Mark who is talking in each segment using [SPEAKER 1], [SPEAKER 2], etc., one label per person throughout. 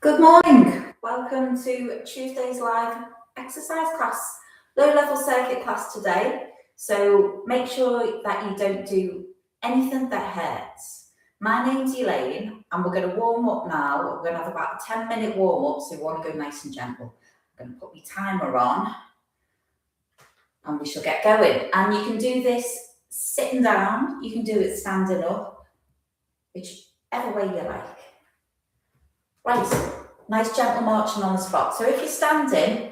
[SPEAKER 1] Good morning. Welcome to Tuesday's live exercise class, low level circuit class today. So make sure that you don't do anything that hurts. My name's Elaine and we're going to warm up now. We're going to have about a 10-minute warm up, so we want to go nice and gentle. I'm going to put my timer on and we shall get going. And you can do this sitting down, you can do it standing up, whichever way you like. Right, nice gentle marching on the spot. So if you're standing,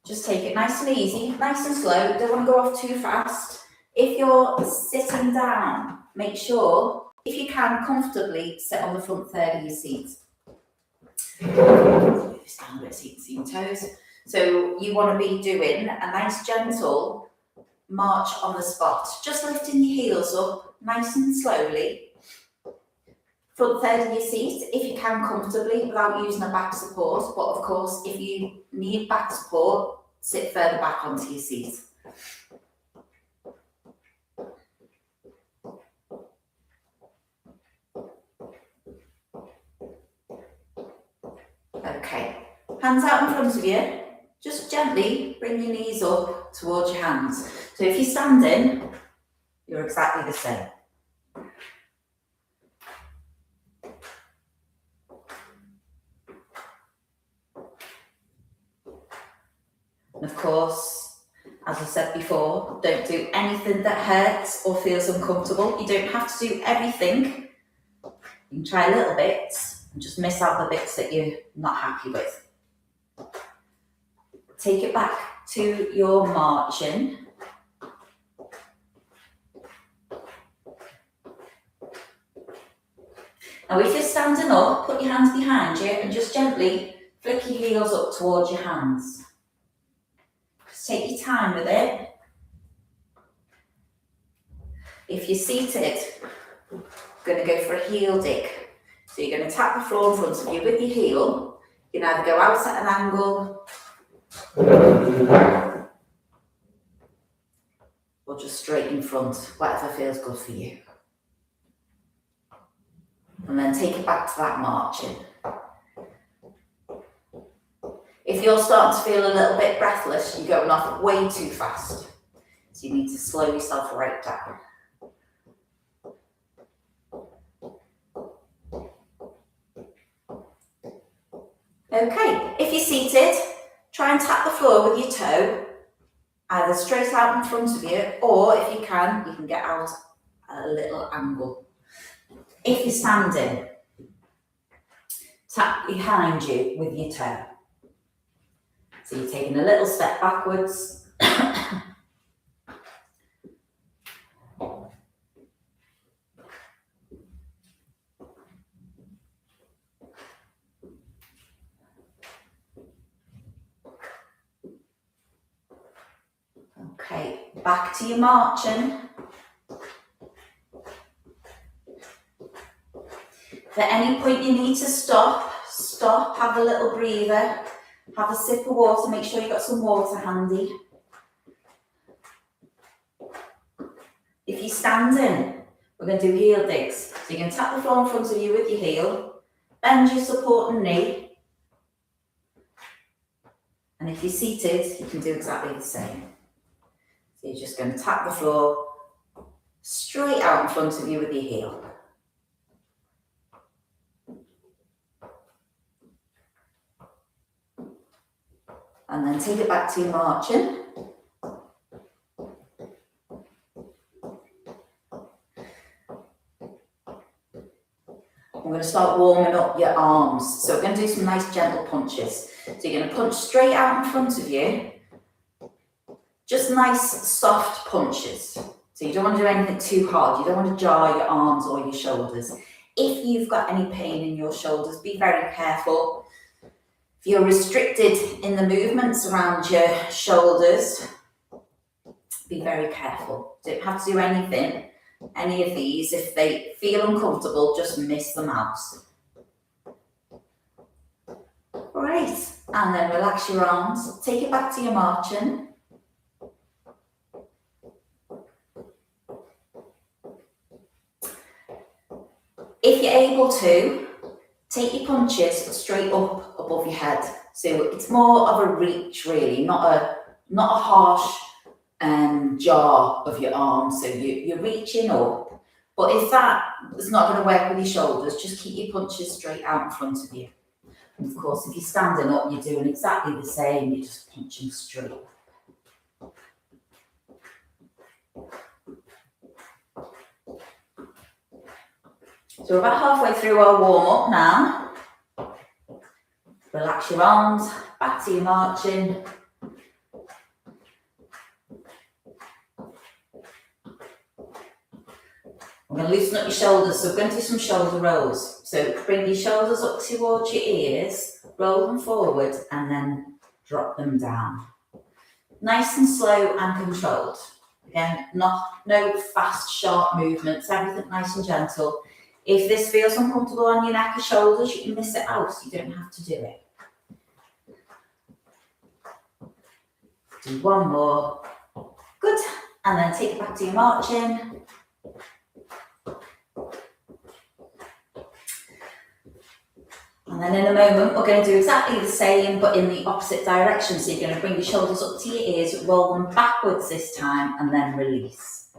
[SPEAKER 1] just take it nice and easy, nice and slow. Don't want to go off too fast. If you're sitting down, make sure, if you can, comfortably sit on the front third of your seat. Stand a bit so you can see your toes. So you want to be doing a nice gentle march on the spot. Just lifting your heels up nice and slowly. Front third of your seat, if you can comfortably without using a back support, but of course if you need back support, sit further back onto your seat. Okay, hands out in front of you, just gently bring your knees up towards your hands. So if you're standing, you're exactly the same. And of course, as I said before, don't do anything that hurts or feels uncomfortable. You don't have to do everything. You can try a little bit and just miss out the bits that you're not happy with. Take it back to your marching. Now if you're standing up, put your hands behind you and just gently flick your heels up towards your hands. Take your time with it. If you're seated, you're going to go for a heel dig. So you're going to tap the floor in front of you with your heel. You can either go out at an angle or just straight in front, whatever feels good for you. And then take it back to that marching. If you're starting to feel a little bit breathless, you're going off way too fast. So you need to slow yourself right down. Okay, if you're seated, try and tap the floor with your toe, either straight out in front of you, or if you can get out at a little angle. If you're standing, tap behind you with your toe. So you're taking a little step backwards. Okay, back to your marching. If at any point you need to stop, have a little breather. Have a sip of water, make sure you've got some water handy. If you're standing, we're going to do heel digs. So you're going to tap the floor in front of you with your heel, bend your supporting knee. And if you're seated, you can do exactly the same. So you're just going to tap the floor straight out in front of you with your heel. And then take it back to your marching. We're going to start warming up your arms. So we're going to do some nice gentle punches. So you're going to punch straight out in front of you. Just nice soft punches. So you don't want to do anything too hard. You don't want to jar your arms or your shoulders. If you've got any pain in your shoulders, be very careful. If you're restricted in the movements around your shoulders, be very careful. Don't have to do anything, any of these. If they feel uncomfortable, just miss them out. Great. And then relax your arms. Take it back to your marching. If you're able to, take your punches straight up above your head. So it's more of a reach, really, not a harsh jar of your arm. So you're reaching up. But if that is not going to work with your shoulders, just keep your punches straight out in front of you. And of course, if you're standing up, you're doing exactly the same. You're just punching straight. So we're about halfway through our warm-up now. Relax your arms, back to your marching. We're going to loosen up your shoulders, so we're going to do some shoulder rolls. So bring your shoulders up towards your ears, roll them forward, and then drop them down. Nice and slow and controlled. Again, no fast, sharp movements, everything nice and gentle. If this feels uncomfortable on your neck or shoulders, you can miss it out, so you don't have to do it. Do one more. Good. And then take it back to your marching. And then in a moment, we're going to do exactly the same, but in the opposite direction. So you're going to bring your shoulders up to your ears, roll them backwards this time, and then release.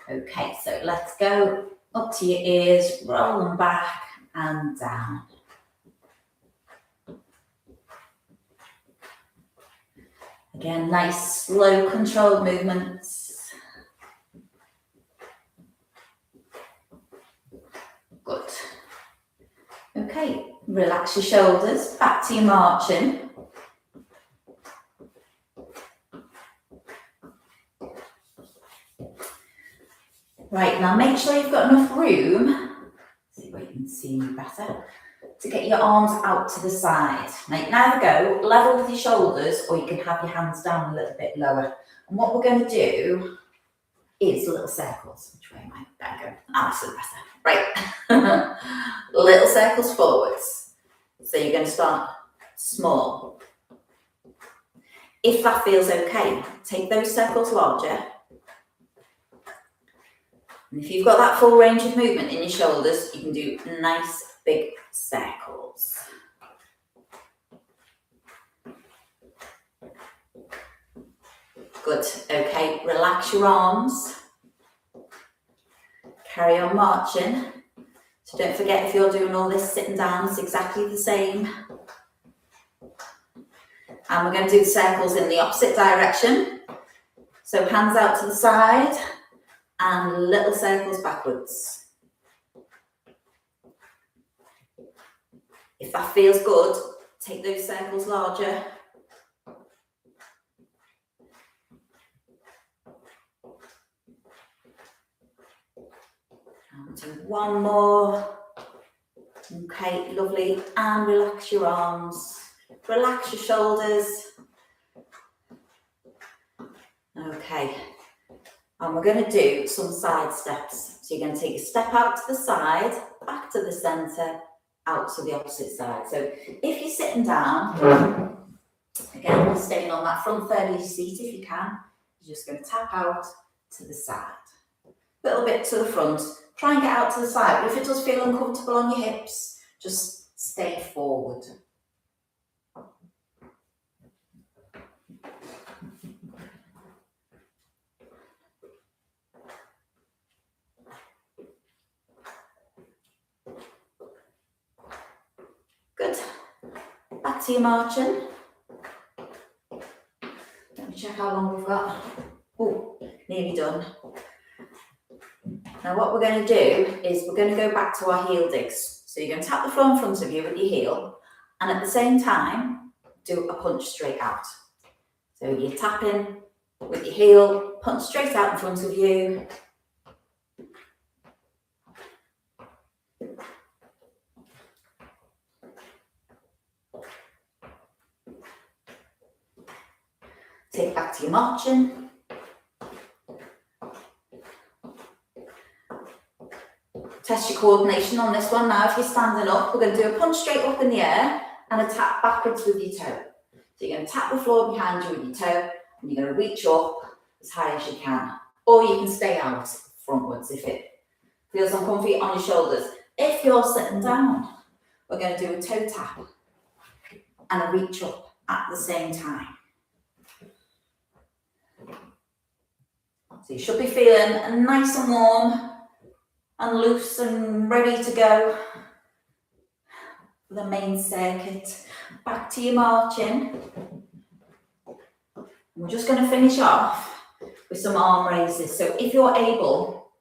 [SPEAKER 1] Okay, so let's go up to your ears, roll them back and down. Again, nice, slow, controlled movements. Good. Okay, relax your shoulders, back to your marching. Right, now make sure you've got enough room, see where you can see me better, to get your arms out to the side. Now go, level with your shoulders, or you can have your hands down a little bit lower. And what we're going to do is little circles. Which way am I? There go. That's the better. Right. Little circles forwards. So you're going to start small. If that feels okay, take those circles larger. And if you've got that full range of movement in your shoulders, you can do nice big circles. Good. Okay, relax your arms. Carry on marching. So don't forget, if you're doing all this sitting down, it's exactly the same. And we're going to do the circles in the opposite direction. So hands out to the side and little circles backwards. If that feels good, take those circles larger. And do one more. Okay, lovely. And relax your arms. Relax your shoulders. Okay. And we're going to do some side steps. So you're going to take a step out to the side, back to the centre, out to the opposite side. So if you're sitting down, again, staying on that front third of your seat if you can, you're just going to tap out to the side. A little bit to the front. Try and get out to the side. But if it does feel uncomfortable on your hips, just stay forward. Good. Back to your marching. Let me check how long we've got. Oh, nearly done. Now what we're going to do is we're going to go back to our heel digs. So you're going to tap the floor in front of you with your heel, and at the same time, do a punch straight out. So you're tapping with your heel, punch straight out in front of you. Take it back to your marching. Test your coordination on this one. Now, if you're standing up, we're going to do a punch straight up in the air and a tap backwards with your toe. So you're going to tap the floor behind you with your toe, and you're going to reach up as high as you can. Or you can stay out frontwards if it feels uncomfy on your shoulders. If you're sitting down, we're going to do a toe tap. and a reach up at the same time. So you should be feeling nice and warm and loose and ready to go for the main circuit. Back to your marching. We're just going to finish off with some arm raises. So if you're able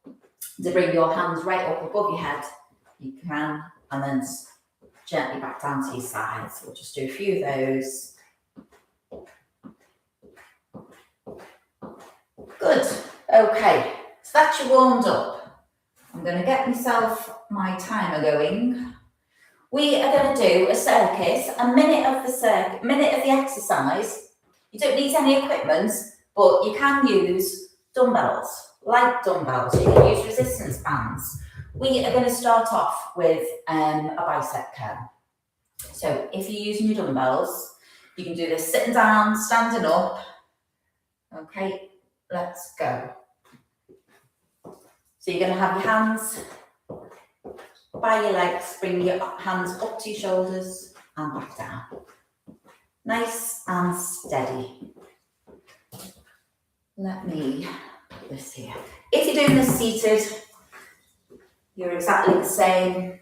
[SPEAKER 1] to bring your hands right up above your head, you can, and then gently back down to your sides. We'll just do a few of those. Good. Okay, so that's you warmed up. I'm going to get myself my timer going. We are going to do a circuit, a minute of the exercise. You don't need any equipment, but you can use dumbbells, light dumbbells. You can use resistance bands. We are going to start off with a bicep curl. So if you're using your dumbbells, you can do this sitting down, standing up. Okay, let's go. So you're going to have your hands by your legs, bring your hands up to your shoulders and back down. Nice and steady. Let me put this here. If you're doing this seated, you're exactly the same.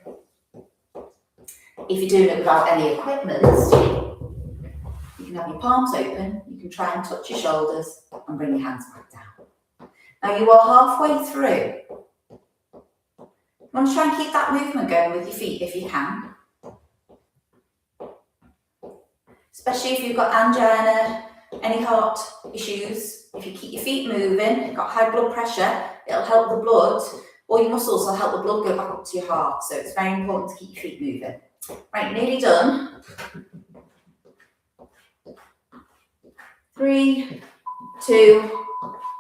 [SPEAKER 1] If you're doing it without any equipment, you can have your palms open, you can try and touch your shoulders and bring your hands back down. Now you are halfway through. You want to try and keep that movement going with your feet if you can. Especially if you've got angina, any heart issues. If you keep your feet moving, you've got high blood pressure, it'll help the blood, or your muscles will help the blood go back up to your heart. So it's very important to keep your feet moving. Right, nearly done. 3, 2,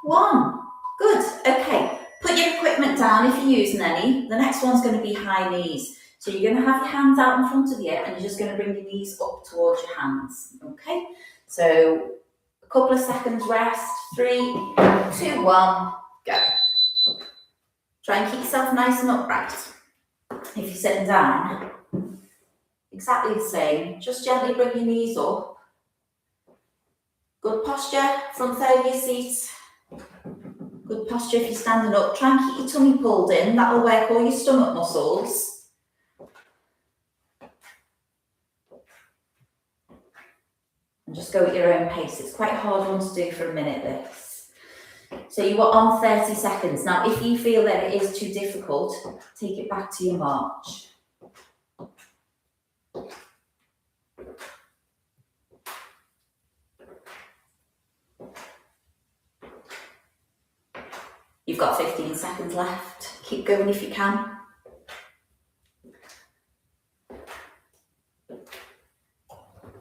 [SPEAKER 1] 1. Good, okay. Put your equipment down if you're using any. The next one's going to be high knees. So you're going to have your hands out in front of you and you're just going to bring your knees up towards your hands. Okay, so a couple of seconds rest. 3, 2, 1, go. Try and keep yourself nice and upright. If you're sitting down, exactly the same. Just gently bring your knees up. Good posture, front third of your seat. Good posture if you're standing up. Try and keep your tummy pulled in. That will work all your stomach muscles. And just go at your own pace. It's quite a hard one to do for a minute, this. So you are on 30 seconds. Now, if you feel that it is too difficult, take it back to your march. You've got 15 seconds left. Keep going if you can.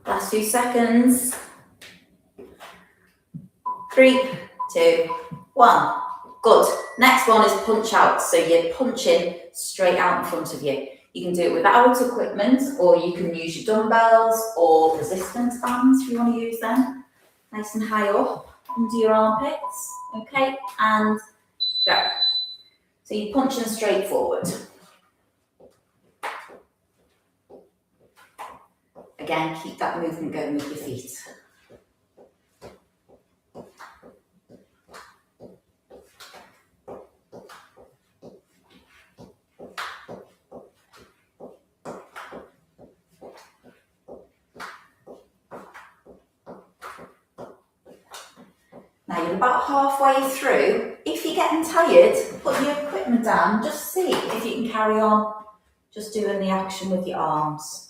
[SPEAKER 1] Last 2 seconds. 3, 2, 1. Good. Next one is punch out. So you're punching straight out in front of you. You can do it without equipment, or you can use your dumbbells or resistance bands if you want to use them. Nice and high up under your armpits. Okay, and go. So you're punching straight forward. Again, keep that movement going with your feet. Now you're about halfway through. If you're getting tired, put your equipment down. Just see if you can carry on just doing the action with your arms.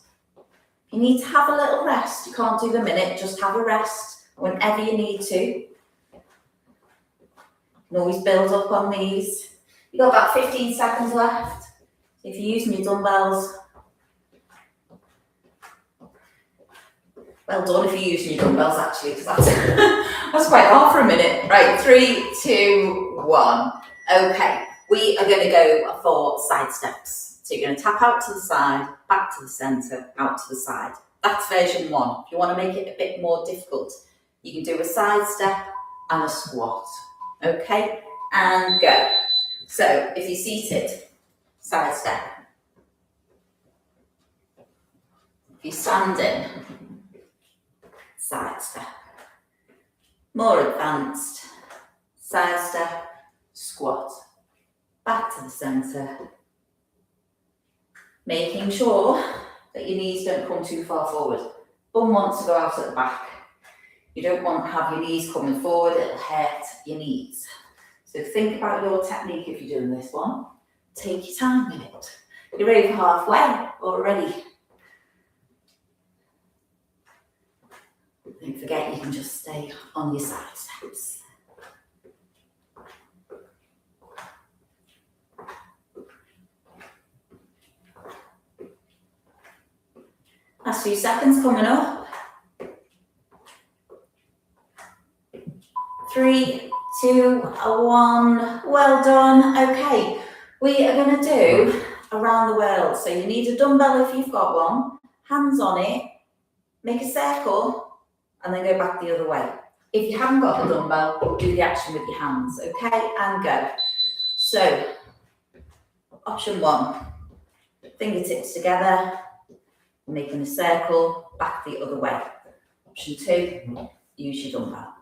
[SPEAKER 1] If you need to have a little rest, you can't do the minute, just have a rest whenever you need to. You can always build up on these. You've got about 15 seconds left. If you're using your dumbbells, well done if you're using your dumbbells actually, because that's, that's quite hard for a minute. Right, 3, 2, 1. Okay, we are going to go for side steps. So you're going to tap out to the side, back to the centre, out to the side. That's version 1. If you want to make it a bit more difficult, you can do a side step and a squat. Okay, and go. So if you're seated, side step. If you're standing, side step. More advanced, side step, squat, back to the centre. Making sure that your knees don't come too far forward. Bum wants to go out at the back. You don't want to have your knees coming forward, it'll hurt your knees. So think about your technique if you're doing this one. Take your time with it. You're over halfway already. Don't forget you can just stay on your side steps. Last few seconds coming up. 3, 2, 1. Well done. Okay, we are going to do around the world. So you need a dumbbell if you've got one. Hands on it. Make a circle and then go back the other way. If you haven't got the dumbbell, do the action with your hands. Okay, and go. So, option 1. Fingertips together. Making a circle, back the other way. Option 2, use your dumbbell.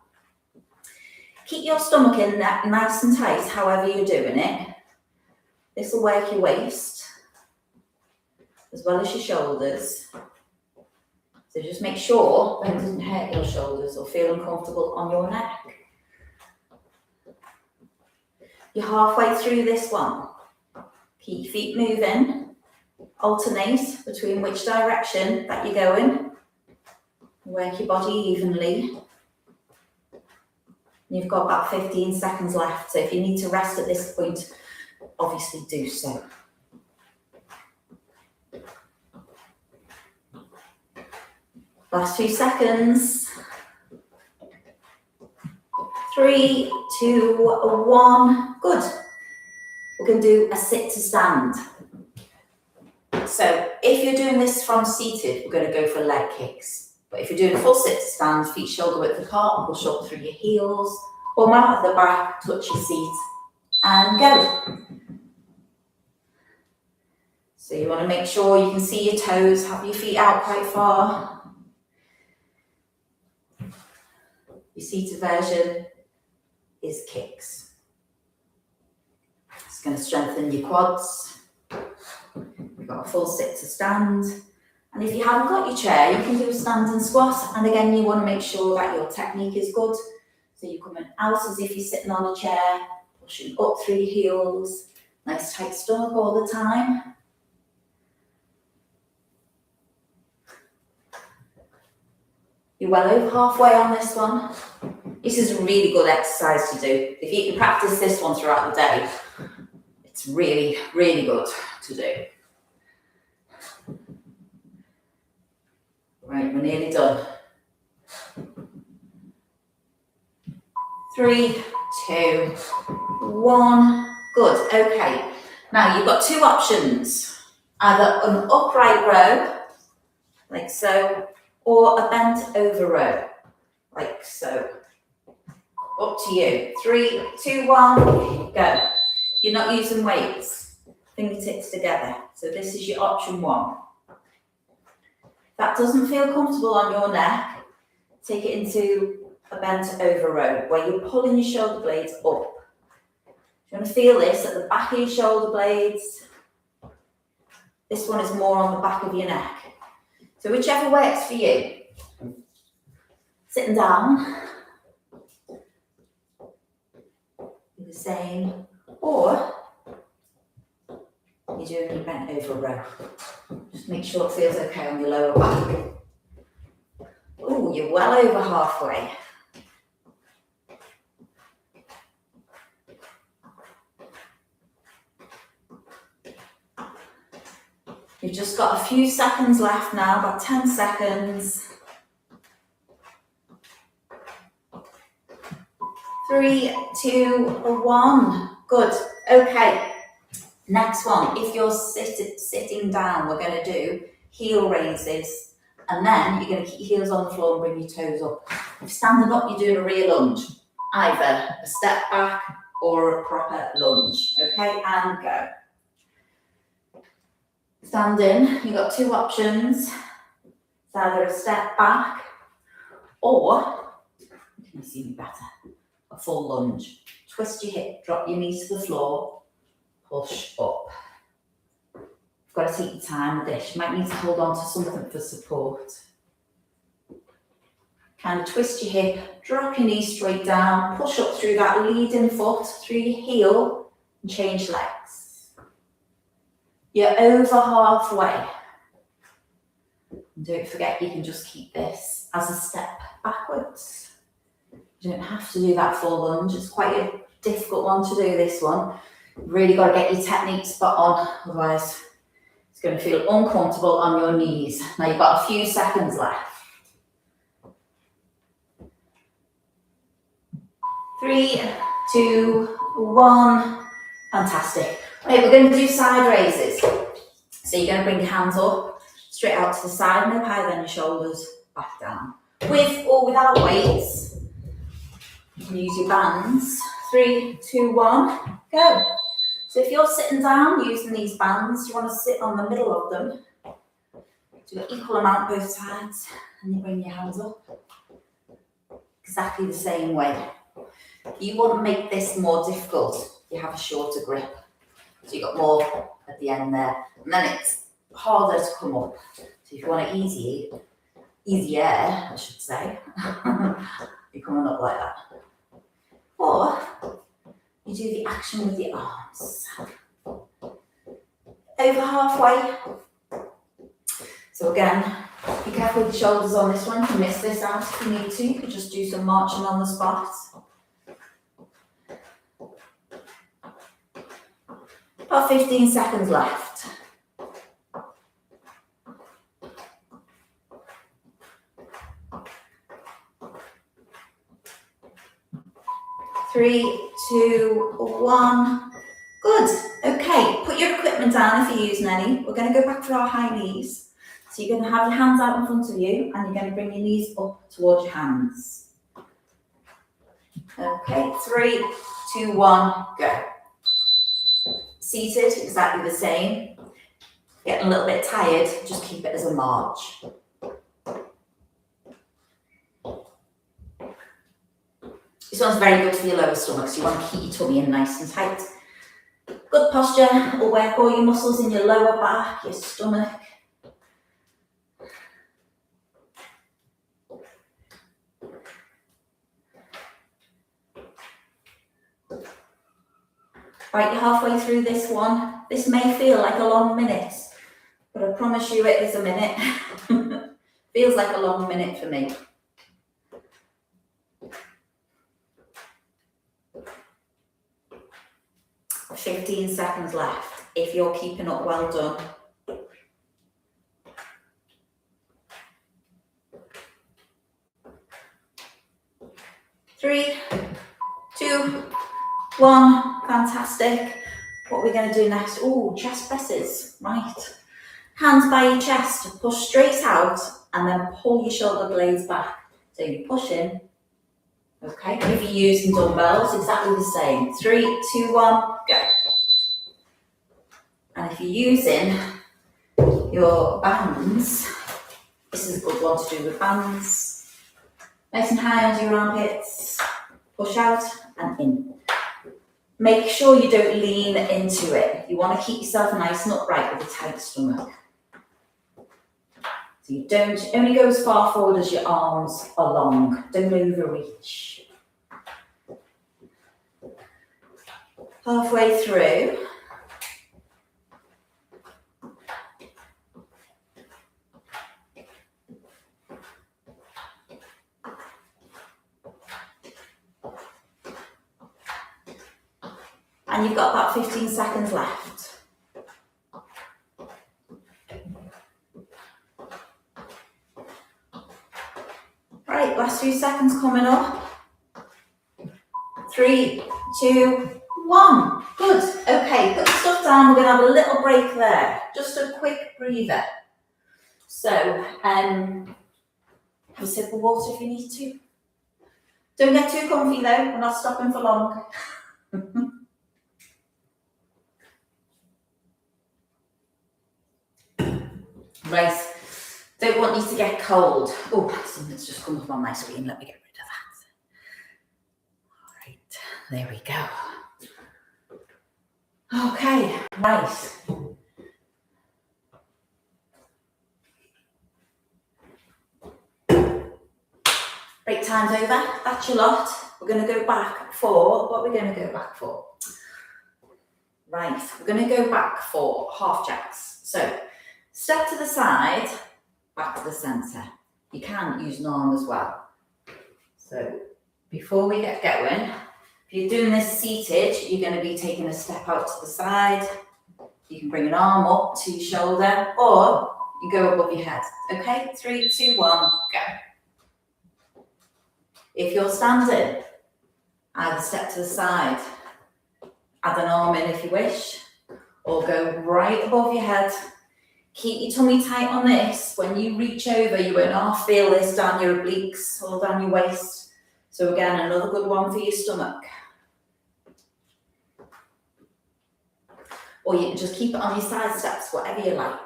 [SPEAKER 1] Keep your stomach in nice and tight, however you're doing it. This will work your waist, as well as your shoulders. So just make sure that it doesn't hurt your shoulders or feel uncomfortable on your neck. You're halfway through this one. Keep your feet moving. Alternate between which direction that you're going. Work your body evenly. You've got about 15 seconds left, so if you need to rest at this point, obviously do so. Last 2 seconds. 3, 2, 1. Good. We're going to do a sit to stand. So if you're doing this from seated, we're going to go for leg kicks. But if you're doing a full sit to stand, feet shoulder width apart, push up through your heels, bum out at the back, touch your seat, and go. So you want to make sure you can see your toes, have your feet out quite far. Your seated version is kicks. It's going to strengthen your quads. We've got a full sit to stand. And if you haven't got your chair, you can do a stand and squat. And again, you want to make sure that your technique is good. So you're coming out as if you're sitting on a chair, pushing up through your heels. Nice tight stomach all the time. You're well over halfway on this one. This is a really good exercise to do. If you can practice this one throughout the day, it's really, really good to do. Right, we're nearly done. 3, 2, 1. Good, okay. Now you've got 2 options. Either an upright row, like so, or a bent over row, like so. Up to you. 3, 2, 1, go. You're not using weights. Fingertips together. So this is your option 1. If that doesn't feel comfortable on your neck, take it into a bent over row, where you're pulling your shoulder blades up. You're going to feel this at the back of your shoulder blades. This one is more on the back of your neck. So whichever works for you. Sitting down. Do the same. Or you're doing your bent over row. Just make sure it feels okay on your lower back. Oh, you're well over halfway. You've just got a few seconds left now, about 10 seconds. 3, 2, 1. Good. Okay. Next one. If you're sitting down, we're going to do heel raises. And then you're going to keep your heels on the floor and bring your toes up. If you're standing up, you're doing a rear lunge. Either a step back or a proper lunge. Okay, and go. Standing, you've got 2 options. It's either a step back Or, can you see me better? A full lunge. Twist your hip, drop your knees to the floor, push up. You've got to take your time with this. You might need to hold on to something for support. Kind of twist your hip, drop your knees straight down, push up through that leading foot, through your heel, and change legs. You're over halfway. And don't forget, you can just keep this as a step backwards. You don't have to do that full lunge. It's quite a difficult one to do, this one. You've really got to get your technique spot on, otherwise it's going to feel uncomfortable on your knees. Now you've got a few seconds left. 3, 2, 1. Fantastic. Right, we're going to do side raises. So you're going to bring your hands up, straight out to the side, no higher than your shoulders, back down. With or without weights, you can use your bands. 3, 2, 1, go. So if you're sitting down using these bands, you want to sit on the middle of them. Do an equal amount both sides, and you bring your hands up. Exactly the same way. You want to make this more difficult. You have a shorter grip. So you've got more at the end there. And then it's harder to come up. So if you want it easier, I should say, you're coming up like that. Or you do the action with your arms. Over halfway. So again, be careful with the shoulders on this one. You can miss this out if you need to. You could just do some marching on the spot. About 15 seconds left. 3, 2, 1. Good. Okay, put your equipment down if you're using any. We're going to go back to our high knees. So you're going to have your hands out in front of you and you're going to bring your knees up towards your hands. Okay, 3, 2, 1, go. Seated, exactly the same. Getting a little bit tired, just keep it as a march. This one's very good for your lower stomach, so you want to keep your tummy in nice and tight. Good posture will work all your muscles in your lower back, your stomach. Right, you're halfway through this one. This may feel like a long minute, but I promise you it is a minute. Feels like a long minute for me. "15 seconds left. If you're keeping up, well done. Three, 2, 1, fantastic. What we're going to do next, chest presses, right. Hands by your chest, push straight out and then pull your shoulder blades back. So you push in, okay. If you're using dumbbells, exactly the same. 3, 2, 1, go. And if you're using your bands, this is a good one to do with bands. Nice and high onto your armpits, push out and in. Make sure you don't lean into it. You want to keep yourself nice and upright with a tight stomach. So you don't only go as far forward as your arms are long. Don't overreach. Halfway through. And you've got about 15 seconds left. Right, last few seconds coming up. 3, 2, 1. Good. Okay, put the stuff down. We're going to have a little break there. Just a quick breather. So, have a sip of water if you need to. Don't get too comfy though. We're not stopping for long. Right, Don't want you to get cold. Oh, something's just come up on my screen. Let me get rid of that. All right, there we go. Okay, right. Break time's over. That's your lot. We're going to go back for, what are we going to go back for? Right, we're going to go back for half jacks. So, step to the side, back to the centre. You can use an arm as well. So, before we get going, if you're doing this seated, you're going to be taking a step out to the side. You can bring an arm up to your shoulder, or you go above your head. Okay, 3, 2, 1, go. If you're standing, either step to the side, add an arm in if you wish, or go right above your head. Keep your tummy tight on this. When you reach over, you won't half feel this down your obliques or down your waist. So again, another good one for your stomach. Or you can just keep it on your side steps, whatever you like.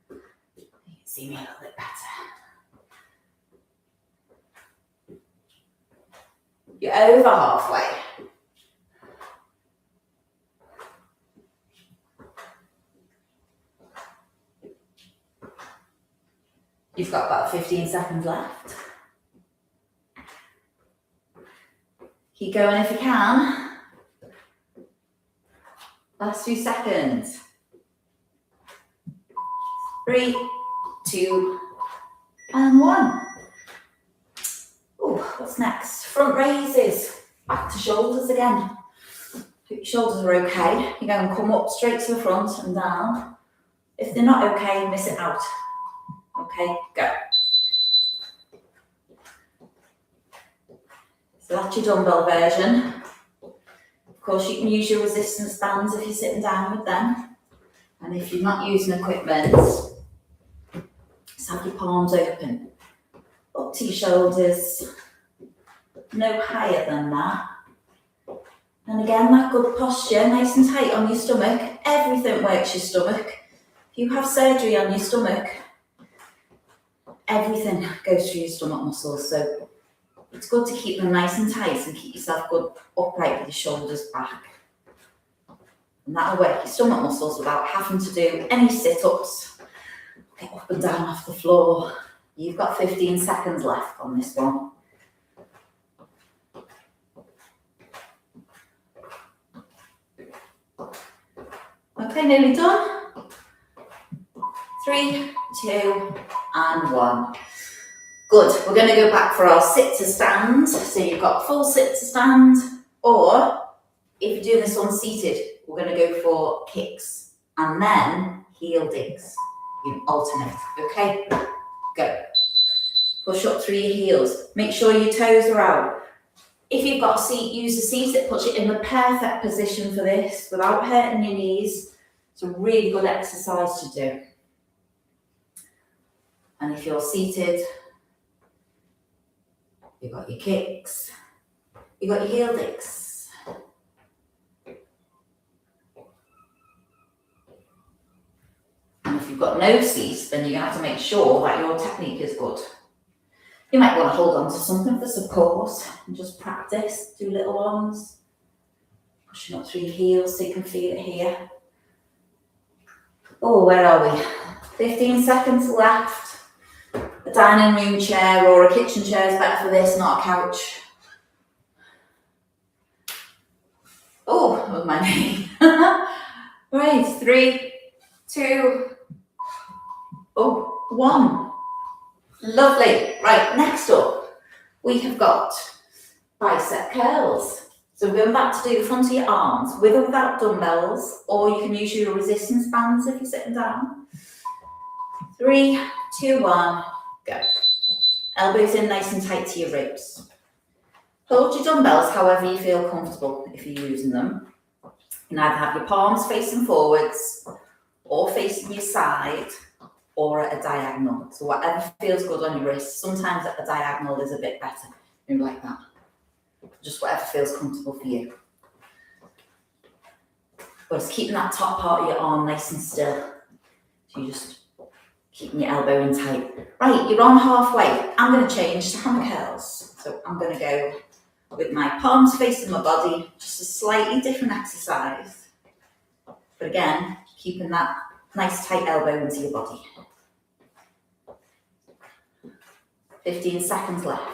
[SPEAKER 1] You can see me a little bit better. You're over halfway. You've got about 15 seconds left. Keep going if you can. Last 2 seconds. 3, 2, and 1. Oh, what's next? Front raises. Back to shoulders again. Hope your shoulders are okay. You're going to come up straight to the front and down. If they're not okay, miss it out. Okay, go. So that's your dumbbell version. Of course, you can use your resistance bands if you're sitting down with them. And if you're not using equipment, just have your palms open. Up to your shoulders. No higher than that. And again, that good posture, nice and tight on your stomach. Everything works your stomach. If you have surgery on your stomach, everything goes through your stomach muscles. So it's good to keep them nice and tight and keep yourself good upright with your shoulders back. And that'll work your stomach muscles without having to do any sit-ups. Get up and down off the floor. You've got 15 seconds left on this one. Okay, nearly done. 3, 2, and 1. Good. We're going to go back for our sit to stand. So you've got full sit to stand, or if you're doing this one seated, we're going to go for kicks and then heel digs. You alternate. Okay, go. Push up through your heels. Make sure your toes are out. If you've got a seat, use a seat that puts you in the perfect position for this without hurting your knees. It's a really good exercise to do. And if you're seated, you've got your kicks, you've got your heel digs. And if you've got no seats, then you're going to have to make sure that your technique is good. You might want to hold on to something for support and just practice, do little ones. Pushing up through your heels so you can feel it here. Oh, where are we? 15 seconds left. A dining room chair or a kitchen chair is better for this, not a couch. Oh, with my knee. Right, 3, 2, 1. Lovely. Right, next up, we have got bicep curls. So we're going back to do the front of your arms with or without dumbbells, or you can use your resistance bands if you're sitting down. 3, 2, 1, go. Elbows in nice and tight to your ribs. Hold your dumbbells however you feel comfortable if you're using them. You can either have your palms facing forwards or facing your side or at a diagonal. So whatever feels good on your wrist. Sometimes at a diagonal is a bit better. Maybe like that. Just whatever feels comfortable for you. But it's keeping that top part of your arm nice and still. So you just Keeping your elbow in tight. Right, you're on halfway. I'm going to change to hammer curls. So I'm going to go with my palms facing my body, just a slightly different exercise. But again, keeping that nice tight elbow into your body. 15 seconds left.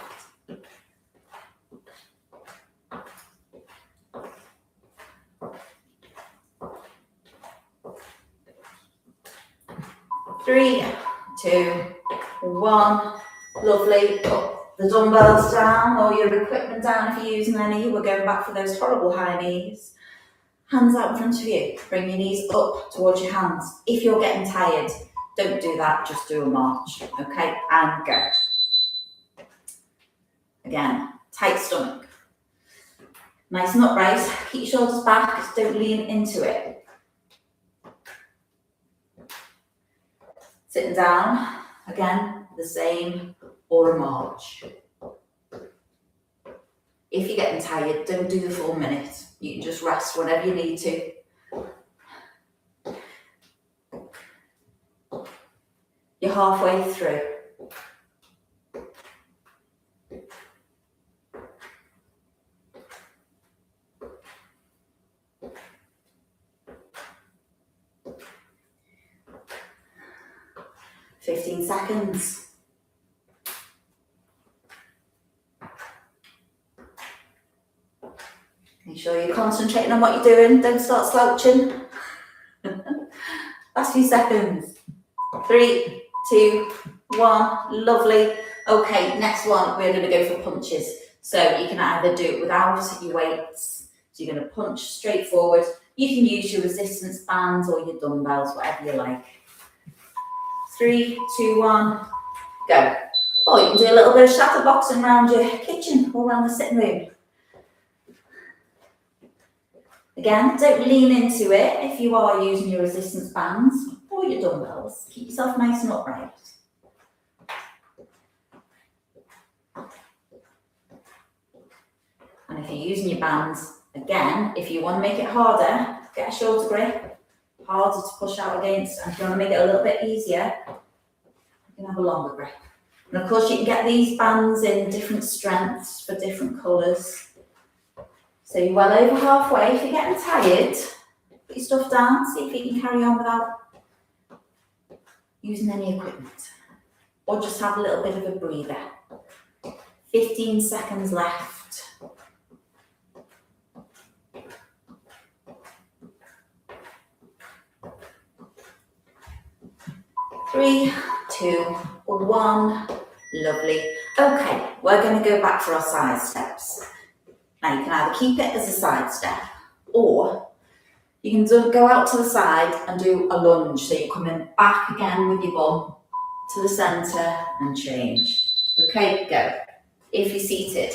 [SPEAKER 1] Three, two, one. Lovely. Put the dumbbells down or your equipment down if you're using any. We're going back for those horrible high knees. Hands out in front of you. Bring your knees up towards your hands. If you're getting tired, don't do that. Just do a march. Okay? And go. Again, tight stomach. Nice and upright. Keep your shoulders back. Don't lean into it. Sitting down, again, the same, or a march. If you're getting tired, don't do the full minute. You can just rest whenever you need to. You're halfway through. Fifteen seconds. Make sure you're concentrating on what you're doing. Don't start slouching. Last few seconds. 3, 2, 1. Lovely. Okay, next one, we're going to go for punches. So you can either do it without your weights. So you're going to punch straight forward. You can use your resistance bands or your dumbbells, whatever you like. 3, 2, 1, go. Or you can do a little bit of shadow boxing around your kitchen or around the sitting room. Again, don't lean into it if you are using your resistance bands or your dumbbells. Keep yourself nice and upright. And if you're using your bands, again, if you want to make it harder, get a shorter grip, harder to push out against. And if you want to make it a little bit easier, you can have a longer grip. And of course, you can get these bands in different strengths for different colours. So you're well over halfway. If you're getting tired, put your stuff down, see if you can carry on without using any equipment. Or just have a little bit of a breather. 15 seconds left. 3, 2, 1. Lovely. Okay, we're going to go back for our side steps. Now you can either keep it as a side step, or you can go out to the side and do a lunge. So you're coming back again with your bum to the centre and change. Okay, go. If you're seated,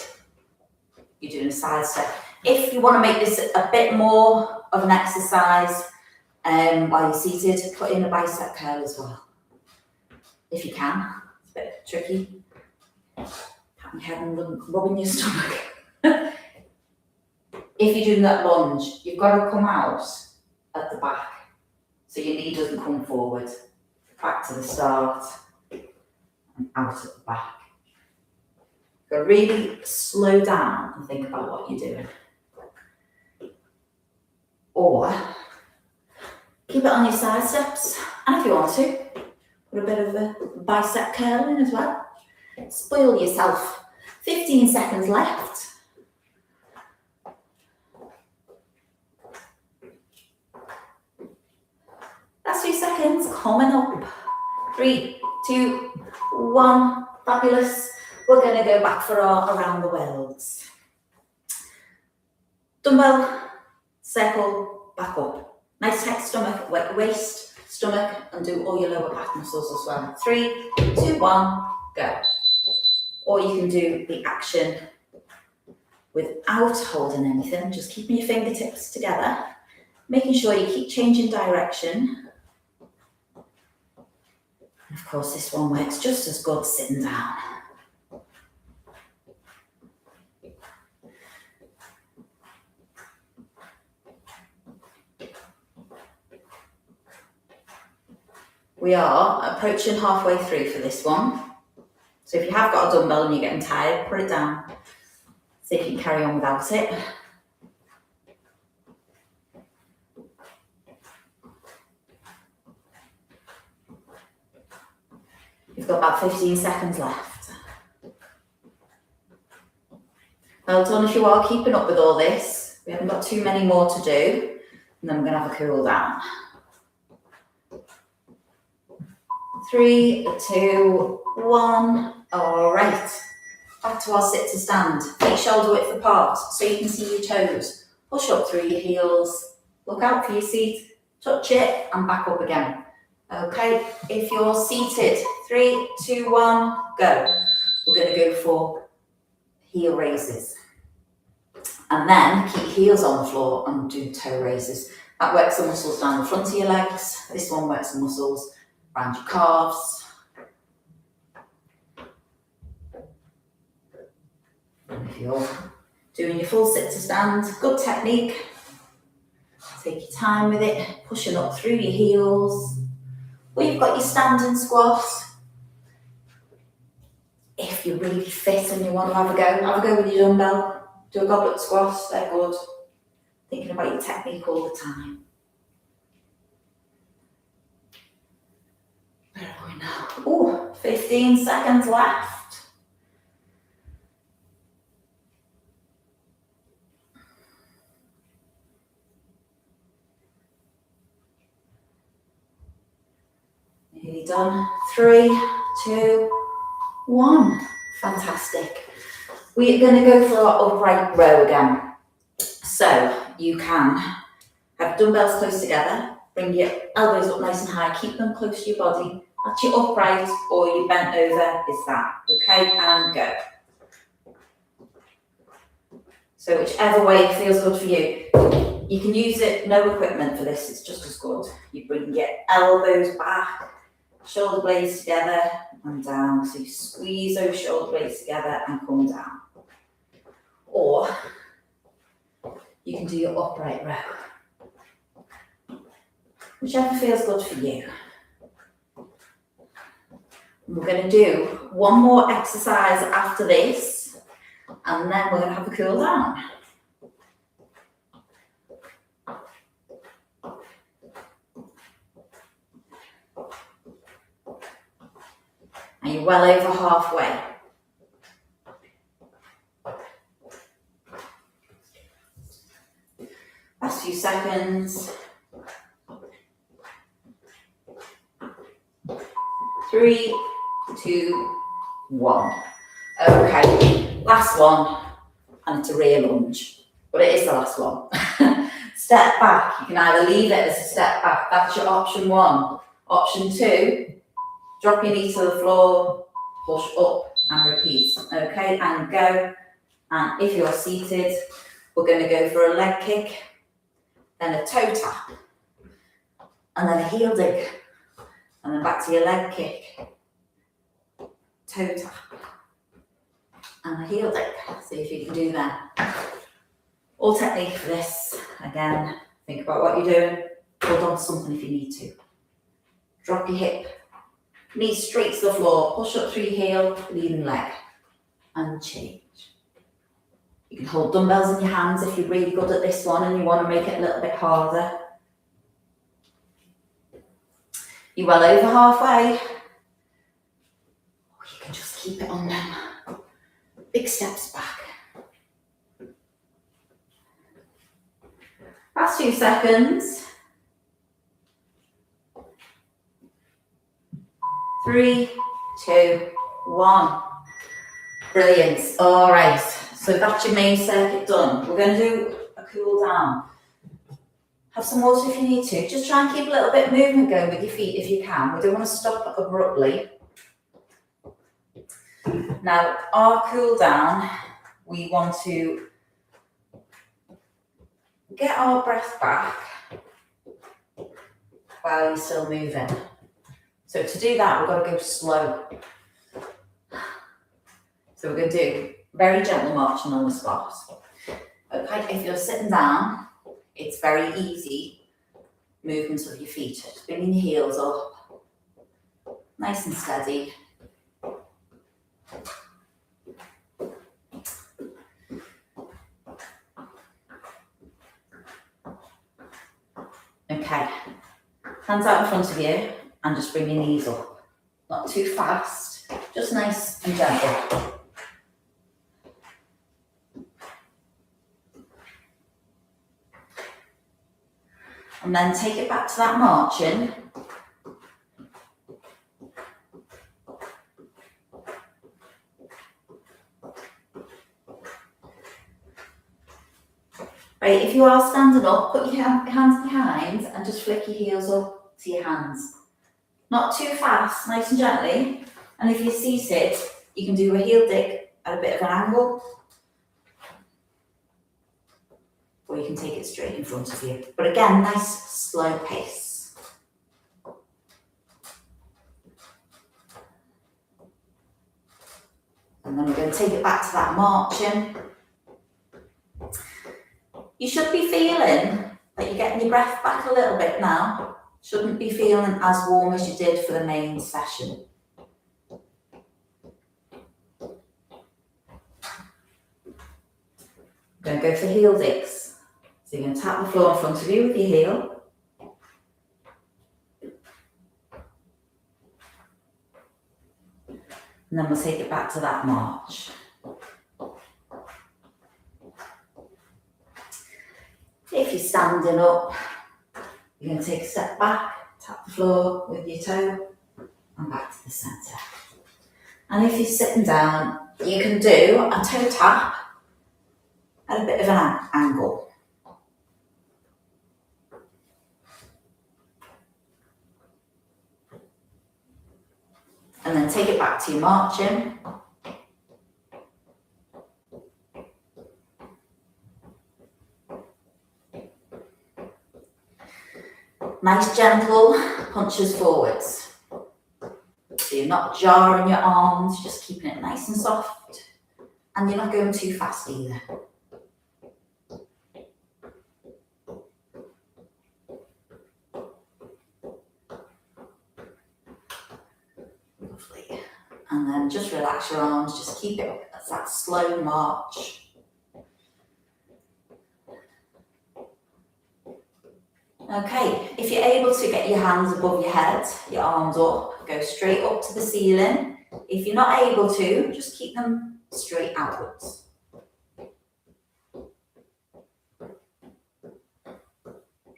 [SPEAKER 1] you're doing a side step. If you want to make this a bit more of an exercise while you're seated, put in a bicep curl as well. If you can. It's a bit tricky. Patting your head and rubbing your stomach. If you're doing that lunge, you've got to come out at the back, so your knee doesn't come forward. Back to the start, and out at the back. You've got to really slow down and think about what you're doing. Or keep it on your side steps, and if you want to, put a bit of a bicep curl in as well. Spoil yourself. 15 seconds left. Last few seconds, coming up. 3, 2, 1. Fabulous. We're going to go back for our around the worlds. Dumbbell, circle, back up. Nice tight stomach, waist, stomach, and do all your lower back muscles as well. 3, 2, 1, go. Or you can do the action without holding anything, just keeping your fingertips together, making sure you keep changing direction. And of course, this one works just as good sitting down. We are approaching halfway through for this one. So if you have got a dumbbell and you're getting tired, put it down. See if you can carry on without it. You've got about 15 seconds left. Well done if you are keeping up with all this. We haven't got too many more to do. And then we're going to have a cool down. 3, 2, 1. All right. Back to our sit to stand. Feet shoulder width apart so you can see your toes. Push up through your heels. Look out for your seat. Touch it and back up again. Okay, if you're seated, 3, 2, 1, go. We're going to go for heel raises. And then keep heels on the floor and do toe raises. That works the muscles down the front of your legs. This one works the muscles around your calves. And if you're doing your full sit to stand, good technique. Take your time with it, pushing up through your heels. Or you've got your standing squats. If you're really fit and you want to have a go with your dumbbell. Do a goblet squat, they're good. Thinking about your technique all the time. Where are we now? Oh, 15 seconds left. Nearly done. 3, 2, 1. Fantastic. We're going to go for our upright row again. So you can have dumbbells close together, bring your elbows up nice and high, keep them close to your body. That's your upright or your bent over is that. Okay, and go. So whichever way feels good for you. You can use it, no equipment for this, it's just as good. You bring your elbows back, shoulder blades together and down. So you squeeze those shoulder blades together and come down. Or you can do your upright row. Whichever feels good for you. We're going to do one more exercise after this, and then we're going to have a cool down. And you're well over halfway. Last few seconds. 3, 2, 1. Okay, last one, and it's a rear lunge, but it is the last one. Step back, you can either leave it as a step back, that's your option 1. Option 2, drop your knee to the floor, push up and repeat. Okay, and go. And if you're seated, we're going to go for a leg kick, then a toe tap, and then a heel dig, and then back to your leg kick, toe tap, and a heel dig. See if you can do that. All technique for this. Again, think about what you're doing. Hold on to something if you need to. Drop your hip, knees straight to the floor, push up through your heel, leading leg, and change. You can hold dumbbells in your hands if you're really good at this one and you want to make it a little bit harder. You're well over halfway. Or you can just keep it on them. Big steps back. Last few seconds. 3, 2, 1. Brilliant. All right. So that's your main circuit done. We're going to do a cool down. Have some water if you need to. Just try and keep a little bit of movement going with your feet if you can. We don't want to stop abruptly. Now, our cool down, we want to get our breath back while you're still moving. So to do that, we've got to go slow. So we're going to do very gentle marching on the spot. Okay, if you're sitting down, it's very easy movement of your feet. Just bringing your heels up, nice and steady. Okay, hands out in front of you and just bring your knees up. Not too fast, just nice and gentle. And then take it back to that marching. Right, if you are standing up, put your hands behind and just flick your heels up to your hands. Not too fast, nice and gently. And if you're seated, you can do a heel dig at a bit of an angle. Or you can take it straight in front of you. But again, nice, slow pace. And then we're going to take it back to that marching. You should be feeling that you're getting your breath back a little bit now. Shouldn't be feeling as warm as you did for the main session. We're going to go for heel digs. So you're going to tap the floor in front of you with your heel. And then we'll take it back to that march. If you're standing up, you're going to take a step back, tap the floor with your toe, and back to the centre. And if you're sitting down, you can do a toe tap at a bit of an angle. And then take it back to your marching. Nice gentle punches forwards. So you're not jarring your arms, just keeping it nice and soft. And you're not going too fast either. Lovely. And then just relax your arms, just keep it as that slow march. Okay, if you're able to get your hands above your head, your arms up, go straight up to the ceiling. If you're not able to, just keep them straight outwards.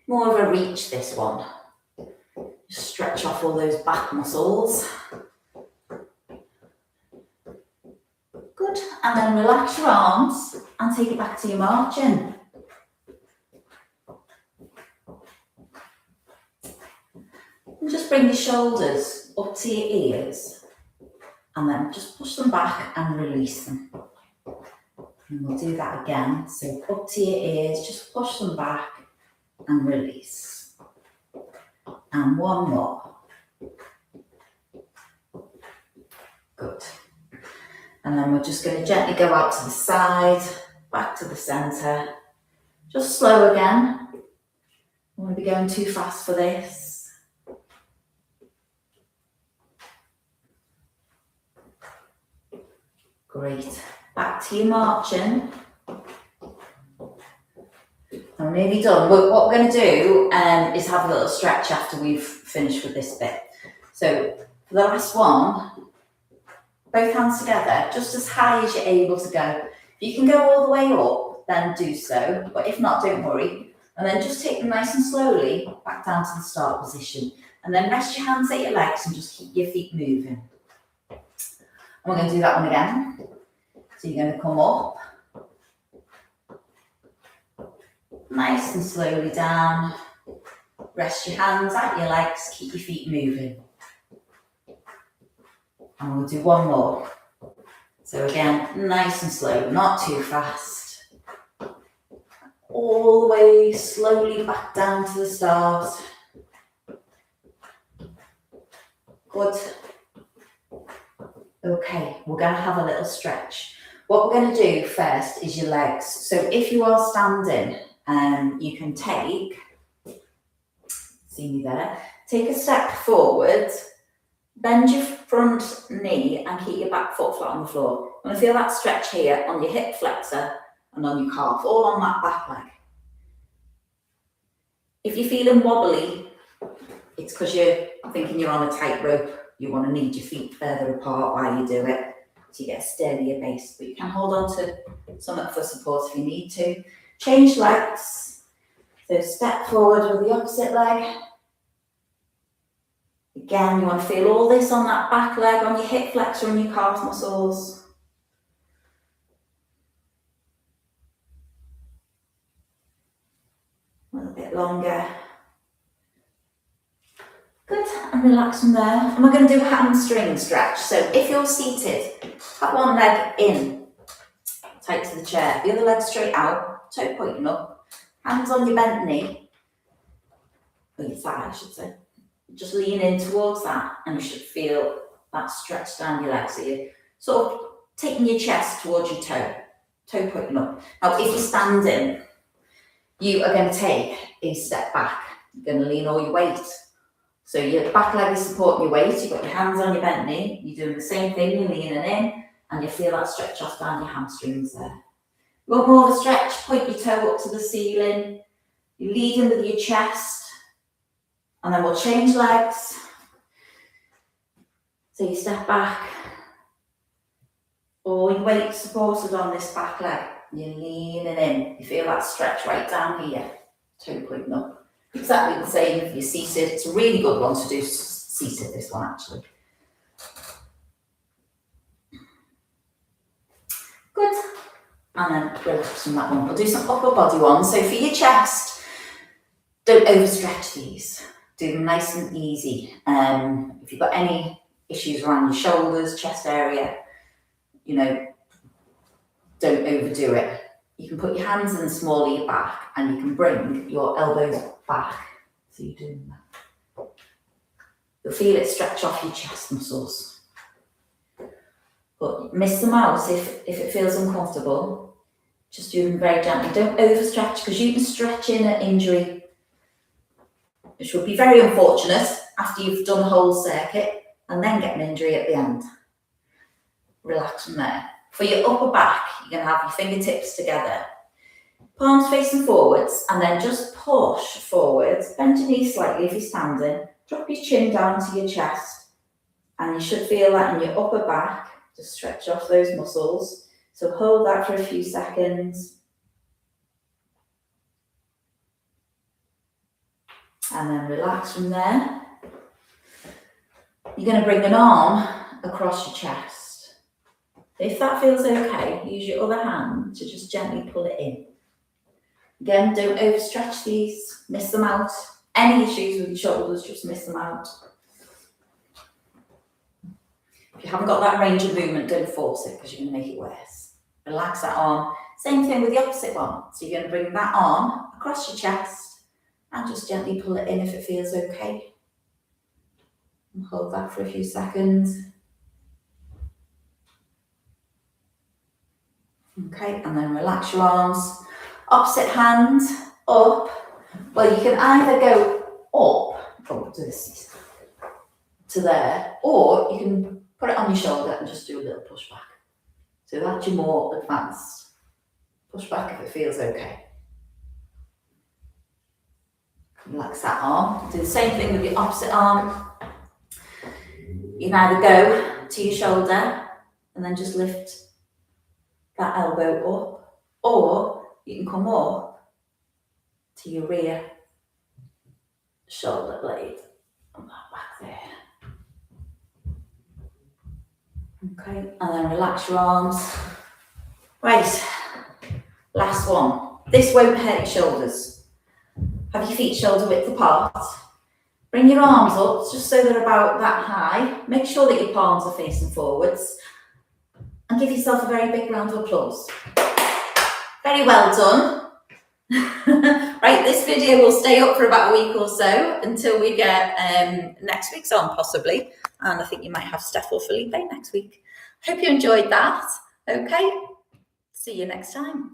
[SPEAKER 1] More of a reach, this one. Just stretch off all those back muscles. Good, and then relax your arms and take it back to your marching. And just bring your shoulders up to your ears and then just push them back and release them. And we'll do that again. So up to your ears, just push them back and release. And one more. Good. And then we're just going to gently go out to the side, back to the centre. Just slow again. I don't want to be going too fast for this. Great. Back to your marching. I'm nearly done. But what we're going to do is have a little stretch after we've finished with this bit. So for the last one, both hands together, just as high as you're able to go. If you can go all the way up, then do so. But if not, don't worry. And then just take them nice and slowly back down to the start position. And then rest your hands at your legs and just keep your feet moving. And we're going to do that one again. So you're going to come up. Nice and slowly down. Rest your hands at your legs, keep your feet moving. And we'll do one more. So again, nice and slow, not too fast. All the way slowly back down to the start. Good. Okay, we're going to have a little stretch. What we're going to do first is your legs. So if you are standing, you can take, see me there, take a step forward, Bend your front knee and keep your back foot flat on the floor. You want to feel that stretch here on your hip flexor and on your calf, all on that back leg. If you're feeling wobbly, it's because you're thinking you're on a tightrope. You want to knead your feet further apart while you do it, so you get a steadier base. But you can hold on to something for support if you need to. Change legs. So step forward with the opposite leg. Again, you want to feel all this on that back leg, on your hip flexor and your calf muscles. A little bit longer. Good, and relax from there. And we're going to do a hamstring stretch. So if you're seated, have one leg in, tight to the chair, the other leg straight out, toe pointing up, hands on your bent knee, or your thigh I should say. Just lean in towards that and you should feel that stretch down your leg. So you're sort of taking your chest towards your toe pointing up. Now if you're standing, you are going to take a step back. You're going to lean all your weight. So your back leg is supporting your weight, you've got your hands on your bent knee, you're doing the same thing, you're leaning in, and you feel that stretch off down your hamstrings there. You want more of a stretch, point your toe up to the ceiling, you're leading with your chest, and then we'll change legs. So you step back, all your weight supported on this back leg, you're leaning in, you feel that stretch right down here, toe pointing up. Exactly the same if you're seated. It's a really good one to do seated, this one actually. Good. And then relax from that one. We'll do some upper body ones. So for your chest, don't overstretch these. Do them nice and easy. If you've got any issues around your shoulders, chest area, you know, don't overdo it. You can put your hands in the small of your back and you can bring your elbows back. So you're doing that. You'll feel it stretch off your chest muscles. But miss them out if it feels uncomfortable. Just do them very gently. Don't overstretch because you can stretch in an injury, which would be very unfortunate after you've done a whole circuit and then get an injury at the end. Relax from there. For your upper back, you're going to have your fingertips together, palms facing forwards, and then just push forwards, bend your knees slightly if you're standing, drop your chin down to your chest, and you should feel that in your upper back, just stretch off those muscles. So hold that for a few seconds. And then relax from there. You're going to bring an arm across your chest. If that feels okay, use your other hand to just gently pull it in. Again, don't overstretch these, miss them out. Any issues with your shoulders, just miss them out. If you haven't got that range of movement, don't force it because you're going to make it worse. Relax that arm. Same thing with the opposite one. So you're going to bring that arm across your chest and just gently pull it in if it feels okay. And hold that for a few seconds. Okay, and then relax your arms. Opposite hand, up. Well, you can either go up, to there, or you can put it on your shoulder and just do a little push back. So that's your more advanced push back if it feels okay. Relax that arm. Do the same thing with your opposite arm. You can either go to your shoulder and then just lift that elbow up, or you can come up to your rear shoulder blade and that back there. Okay, and then relax your arms. Right, last one. This won't hurt your shoulders. Have your feet shoulder width apart. Bring your arms up just so they're about that high. Make sure that your palms are facing forwards. And give yourself a very big round of applause. Very well done. Right, this video will stay up for about a week or so until we get next week's on possibly. And I think you might have Steph or Felipe next week. Hope you enjoyed that. Okay, see you next time.